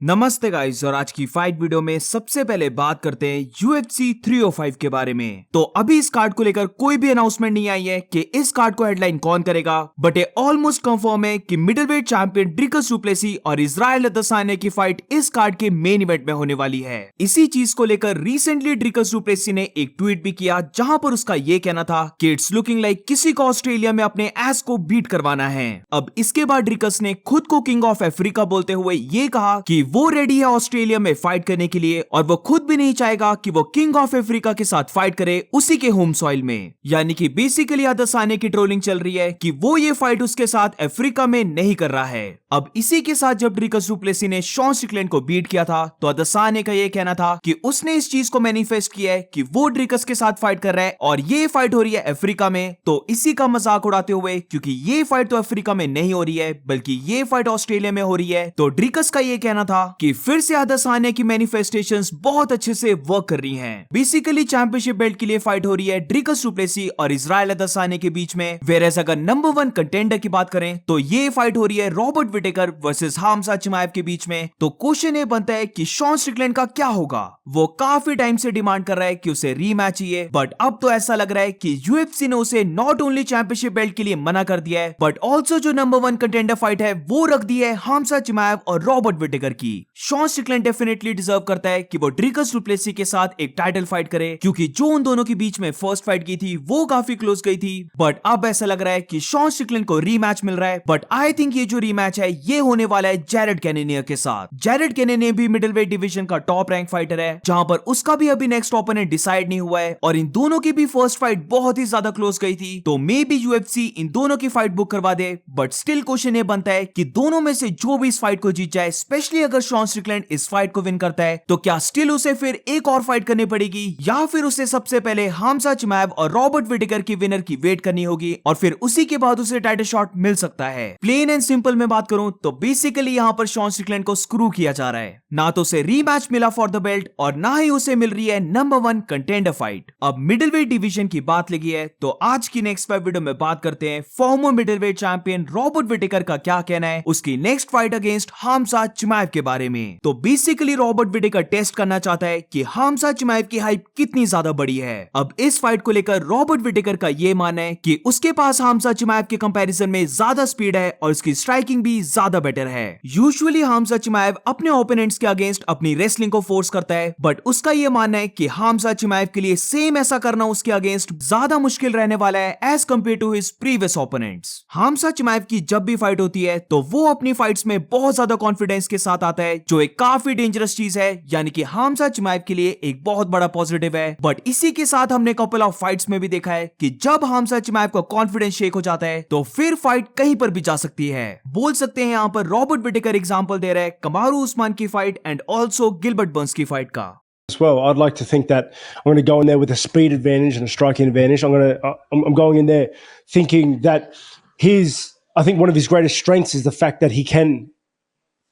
नमस्ते गाइस, और आज की फाइट वीडियो में सबसे पहले बात करते हैं UFC 305 के बारे में। तो अभी इस कार्ड को लेकर कोई भी अनाउंसमेंट नहीं आई है कि इस कार्ड को हेडलाइन कौन करेगा, बट ये ऑलमोस्ट कंफर्म है कि middleweight champion Dricus Du Plessis और इजराइल अदेसाया की फाइट इस कार्ड के मेन इवेंट में होने वाली है। इसी चीज को लेकर रिसेंटली ड्रिकस डु प्लेसी ने एक ट्वीट भी किया, जहां पर उसका ये कहना था कि इट्स लुकिंग लाइक किसी को ऑस्ट्रेलिया में अपने एस को बीट करवाना है। अब इसके बाद ड्रिकस ने खुद को किंग ऑफ अफ्रीका बोलते हुए ये कहा कि वो रेडी है ऑस्ट्रेलिया में फाइट करने के लिए, और वो खुद भी नहीं चाहेगा कि वो किंग ऑफ अफ्रीका के साथ फाइट करे उसी के होम सॉइल में। यानी कि बेसिकली अदेसाया की ट्रोलिंग चल रही है कि वो ये फाइट उसके साथ अफ्रीका में नहीं कर रहा है। अब इसी के साथ जब ड्रिकस डु प्लेसी ने शॉन स्ट्रिकलैंड को बीट किया था, तो अदेसाया का ये कहना था कि उसने इस चीज को मैनिफेस्ट किया है कि वो ड्रिकस के साथ फाइट कर रहा है और ये फाइट हो रही है अफ्रीका में। तो इसी का मजाक उड़ाते हुए, क्योंकि ये फाइट तो अफ्रीका में नहीं हो रही है बल्कि ये फाइट ऑस्ट्रेलिया में हो रही है, तो ड्रिकस का ये कहना था कि फिर से अदेसाया की मैनिफेस्टेशंस बहुत अच्छे से वर्क कर रही हैं। बेसिकली चैंपियनशिप बेल्ट के लिए फाइट हो रही है ड्रिकस डु प्लेसी और इजराइल अदेसाया के बीच में। वेयरएज अगर नंबर 1 कंटेंडर की बात करें तो ये फाइट हो रही है रॉबर्ट विटेकर वर्सेस हामजा चिमाएव के बीच में। तो क्वेश्चन ये बनता है कि शॉन स्ट्रिकलैंड का क्या होगा। वो काफी टाइम से डिमांड कर रहा है कि उसे रीमैच चाहिए, बट अब तो ऐसा लग रहा है कि यूएफसी ने उसे नॉट ओनली चैंपियनशिप बेल्ट के लिए मना कर दिया है, बट ऑल्सो जो नंबर 1 कंटेंडर फाइट है वो रख दी है हामजा चिमाएव और रॉबर्ट विटेकर की। शॉन स्ट्रिकलैंड डेफिनेटली डिजर्व करता है कि वो ड्रिकस डु प्लेसी के साथ एक टाइटल फाइट करे, क्योंकि जो उन दोनों के बीच में फर्स्ट फाइट की थी वो काफी क्लोज गई थी। बट अब ऐसा लग रहा है कि शॉन स्ट्रिकलैंड को रीमैच मिल रहा है, बट आई थिंक ये जो रीमैच है ये होने वाला है जैरेड कैनेनियर के साथ। जैरेड कैनेनियर भी मिडिलवेट डिवीजन का टॉप रैंक फाइटर है, जहां पर उसका भी अभी नेक्स्ट ओपोनेंट डिसाइड नहीं हुआ है, और इन दोनों की भी फर्स्ट फाइट बहुत ही ज्यादा क्लोज गई थी। तो मे बी यूएफसी इन दोनों की फाइट बुक करवा दे, बट स्टिल क्वेश्चन ये बनता है कि दोनों में से जो भी इस फाइट को जीत जाए, स्पेशली अगर शॉन स्ट्रिकलैंड इस फाइट को विन करता है, तो क्या स्टिल उसे फिर एक और फाइट करनी पड़ेगी, या फिर उसे सबसे पहले हामजा चिमाएव और रॉबर्ट विटेकर की विनर की वेट करनी होगी और फिर उसी के बाद उसे टाइटल शॉट मिल सकता है। प्लेन एंड सिंपल में बात करूं तो बेसिकली यहां पर शॉन स्ट्रिकलैंड को स्क्रू किया जा रहा है। ना तो उसे रीमैच मिला फॉर द बेल्ट और ना ही उसे मिल रही है नंबर 1 कंटेंडर फाइट। अब मिडिलवेट डिवीजन की बात लगी है, तो आज की नेक्स्ट वीडियो में बात करते हैं former middleweight champion Robert Whittaker का क्या कहना है उसकी next fight against Khamzat Chimaev के बारे में। तो बेसिकली रॉबर्ट विटेकर टेस्ट करना चाहता है कि हामजा चिमाएव की हाइप कितनी ज्यादा बड़ी है। अब इस फाइट को लेकर रॉबर्ट विटेकर का यह मानना है कि उसके पास हामजा चिमाएव के कंपैरिजन में ज्यादा स्पीड है और उसकी स्ट्राइकिंग भी ज्यादा बेटर है। यूजुअली हामजा चिमाएव अपने ओपोनेंट्स के अगेंस्ट अपनी रेसलिंग को फोर्स करता है, बट उसका यह मानना है कि हामजा चिमाएव के लिए सेम ऐसा करना उसके अगेंस्ट ज्यादा मुश्किल रहने वाला है as compare to his previous opponents. Hamza Chimaev की जब भी फाइट होती है तो वो अपनी फाइट्स में बहुत ज्यादा कॉन्फिडेंस के साथ आता है, जो एक काफी डेंजरस चीज है, यानी कि हामजा चिमाएव के लिए एक बहुत बड़ा पॉजिटिव है। बट इसी के साथ हमने कपल ऑफ फाइट्स में भी देखा है कि जब हामजा चिमाएव का कॉन्फिडेंस शेक हो जाता है तो फिर फाइट कहीं पर भी जा सकती है। बोल सकते हैं यहाँ पर रॉबर्ट विटेकर एग्जांपल दे रहा है कमारू उस्मान की fight and also Gilbert Burns की फाइट का। As well, I'd like to think that I'm going to go in there with a speed advantage and a striking advantage. I'm going in there thinking that I think one of his greatest strengths is the fact that he can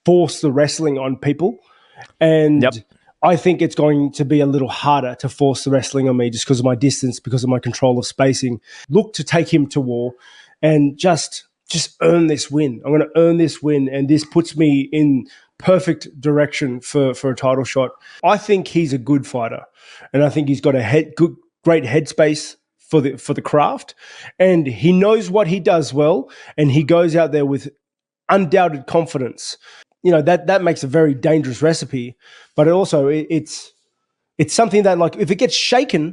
force the wrestling on people, and I think it's going to be a little harder to force the wrestling on me just because of my distance, because of my control of spacing. Look to take him to war and just earn this win. I'm going to earn this win, and this puts me in perfect direction for a title shot. I think he's a good fighter, and I think he's got a great headspace for the craft, and he knows what he does well, and he goes out there with undoubted confidence. You know, that makes a very dangerous recipe, but also it's something that, like, if it gets shaken,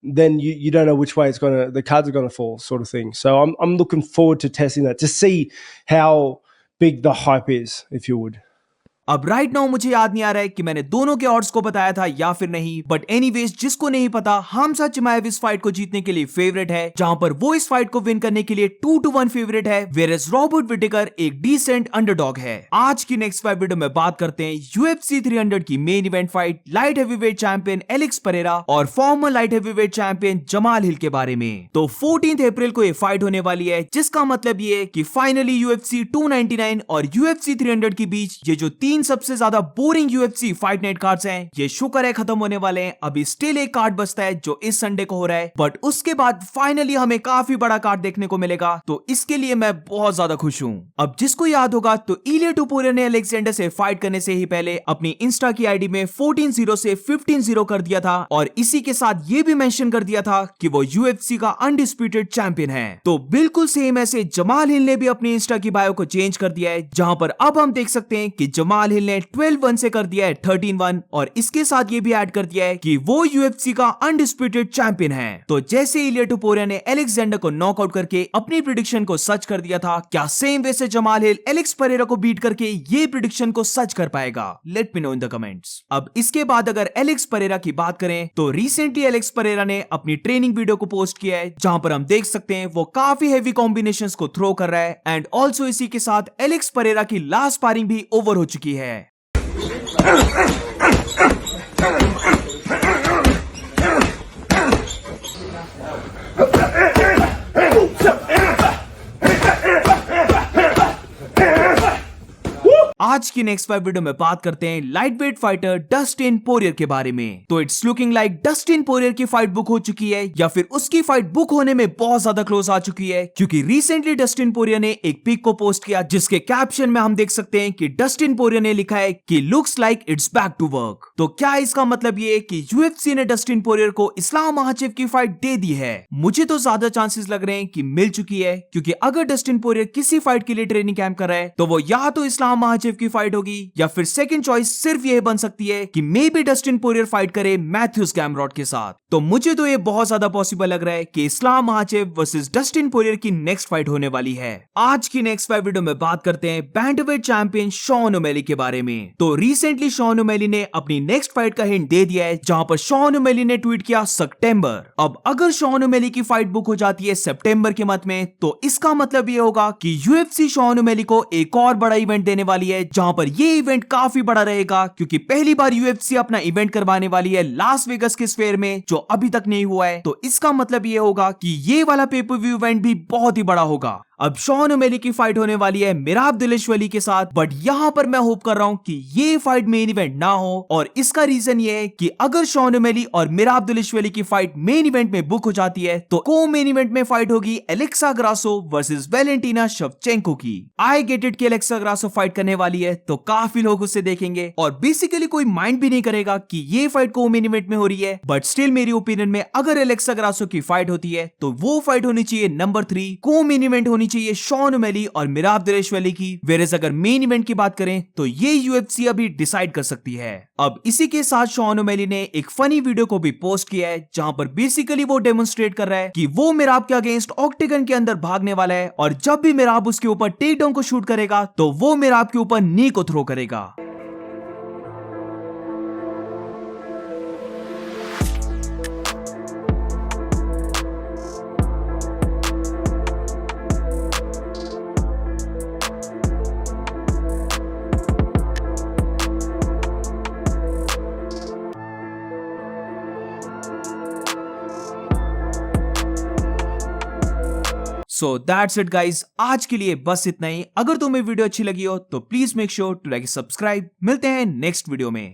then you don't know which way the cards are gonna fall, sort of thing. So I'm looking forward to testing that, to see how big the hype is, if you would. अब right now मुझे याद नहीं आ रहा है कि मैंने दोनों के ऑड्स को बताया था या फिर नहीं, बट एनीवेज जिसको नहीं पता, हामजा चिमाएव इस फाइट को जीतने के लिए फेवरेट है, जहां पर वो इस फाइट को विन करने के लिए 2-1 फेवरेट है, वेयरएज रॉबर्ट विटेकर एक डिसेंट अंडरडॉग है। आज की नेक्स्ट वीडियो में बात करते हैं UFC 300 की main event fight light heavyweight champion Alex Pereira और former light heavyweight champion Jamal Hill के बारे में। तो 14 अप्रैल को ये फाइट होने वाली है, जिसका मतलब ये है कि फाइनली UFC 299 और UFC 300 के बीच ये जो 3 3 सबसे ज्यादा boring UFC fight night cards हैं, ये शुक्र है खत्म होने वाले हैं। अभी स्टिल एक कार्ड बचता है जो इस संडे को हो रहा है, बट उसके बाद फाइनली हमें काफी बड़ा कार्ड देखने को मिलेगा, तो इसके लिए मैं बहुत ज्यादा खुश हूँ। अब जिसको याद होगा तो इलिया टुपुरिया ने अलेक्जेंडर से फाइट करने से ही पहले अपनी इंस्टा की आईडी में 14-0 से 15-0 कर दिया था, और इसी के साथ ये भी मेंशन कर दिया था कि वो यूएफसी का अनडिस्प्यूटेड चैंपियन है। तो बिल्कुल सेम ऐसे जमाल हिल ने भी अपनी इंस्टा की बायो को चेंज कर दिया है, जहां पर अब हम देख सकते हैं कि जमाल हिल ने 12-1 से कर दिया है 13-1, और इसके साथ ये भी ऐड कर दिया है कि वो यूएफसी का अनडिस्प्यूटेड चैंपियन है। तो जैसे इलिया टुपुरिया ने अलेक्जेंडर को नॉकआउट करके अपनी प्रेडिक्शन को सच कर दिया था, क्या सेम वे से जमाल हिल एलेक्स परेरा को बीट करके ये प्रेडिक्शन को सच कर पाएगा? Let me know in the comments. अब इसके बाद अगर एलेक्स परेरा की बात करें तो रिसेंटली एलेक्स परेरा ने अपनी ट्रेनिंग वीडियो को पोस्ट किया है, जहां पर हम देख सकते हैं वो काफी हेवी कॉम्बिनेशंस को थ्रो कर रहा है, एंड ऑल्सो इसी के साथ एलेक्स परेरा की लास्ट स्पारिंग भी ओवर हो चुकी है। आज की नेक्स्ट 5 वीडियो में बात करते हैं light weight fighter Dustin Poirier के बारे में। तो it's looking like Dustin Poirier की फाइट बुक हो चुकी है, या फिर उसकी फाइट बुक होने में बहुत ज्यादा क्लोज आ चुकी है, क्योंकि रिसेंटली डस्टिन पोरियर ने एक पिक को पोस्ट किया जिसके कैप्शन में हम देख सकते हैं कि डस्टिन पोरियर ने लिखा है कि looks like it's back to work. तो क्या इसका मतलब ये कि यूएफसी ने डस्टिन पोरियर को इस्लाम महाचेव की फाइट दे दी है? मुझे तो ज्यादा चांसेस लग रहे हैं कि मिल चुकी है, क्योंकि अगर डस्टिन पोरियर किसी फाइट के लिए ट्रेनिंग कैंप कर रहा है तो वो या तो इस्लाम महाचेव की फाइट होगी, या फिर सेकंड चॉइस सिर्फ यह बन सकती है कि may be Dustin Poirier fight करे मैथ्यूज गैमरॉट के साथ। तो मुझे तो ये बहुत ज्यादा पॉसिबल लग रहा है कि इस्लाम महाचेव वर्सेस डस्टिन पोरियर की नेक्स्ट फाइट होने वाली है। आज की नेक्स्ट 5 वीडियो में बात करते हैं बैंटरवेट चैंपियन शॉन ओमेली के बारे में। तो रिसेंटली शॉन ओमेली ने अपनी नेक्स्ट फाइट का हिंट दे दिया है, जहां पर शॉन ओमेली ने ट्वीट किया सितंबर। अब अगर शॉन ओमेली की फाइट बुक हो जाती है सितंबर के मंथ में, तो इसका मतलब ये होगा कि यूएफसी शॉन ओमेली को एक और बड़ा इवेंट देने वाली है, जहां पर ये इवेंट काफी बड़ा रहेगा, क्योंकि पहली बार यूएफसी अपना इवेंट करवाने वाली है लास वेगस के स्फेयर में, जो अभी तक नहीं हुआ है। तो इसका मतलब ये होगा कि ये वाला पेपर व्यू इवेंट भी बहुत ही बड़ा होगा। अब शॉन ओमेली की फाइट होने वाली है मिराब दिलेशवली के साथ, बट यहां पर मैं होप कर रहा हूं कि ये फाइट मेन इवेंट ना हो, और इसका रीजन ये है कि अगर शॉन ओमेली और मिराब दिलेशवली की फाइट मेन इवेंट में बुक हो जाती है, तो को मेन इवेंट में फाइट होगी Alexa Grasso versus Valentina Shevchenko की। आई गेट इट कि एलेक्सा ग्रासो फाइट करने वाली है, तो काफी लोग उसे देखेंगे, और बेसिकली कोई माइंड भी नहीं करेगा कि ये फाइट को मेन इवेंट में हो रही है। बट स्टिल मेरी ओपिनियन में अगर एलेक्सा ग्रासो की फाइट होती है, तो वो फाइट होनी चाहिए नंबर 3, को मेन इवेंट होनी चाहिए शॉन ओमेली और मिराब दिलेशवली की। वेरेस अगर मेन इवेंट की बात करें तो ये यूएफसी अभी डिसाइड कर सकती है। अब इसी के साथ शॉन ओमेली ने एक फनी वीडियो को भी पोस्ट किया है, जहां पर बेसिकली वो डेमोन्स्ट्रेट कर रहा है कि वो मिराब के अगेंस्ट ऑक्टेगन के अंदर भागने वाला है, और जब भी मिराब उसके ऊपर टेक डाउन को शूट करेगा तो वो मिराब के ऊपर नी को थ्रो करेगा। सो दैट्स इट गाइज, आज के लिए बस इतना ही। अगर तुम्हें वीडियो अच्छी लगी हो तो please make sure to like subscribe. मिलते हैं नेक्स्ट वीडियो में।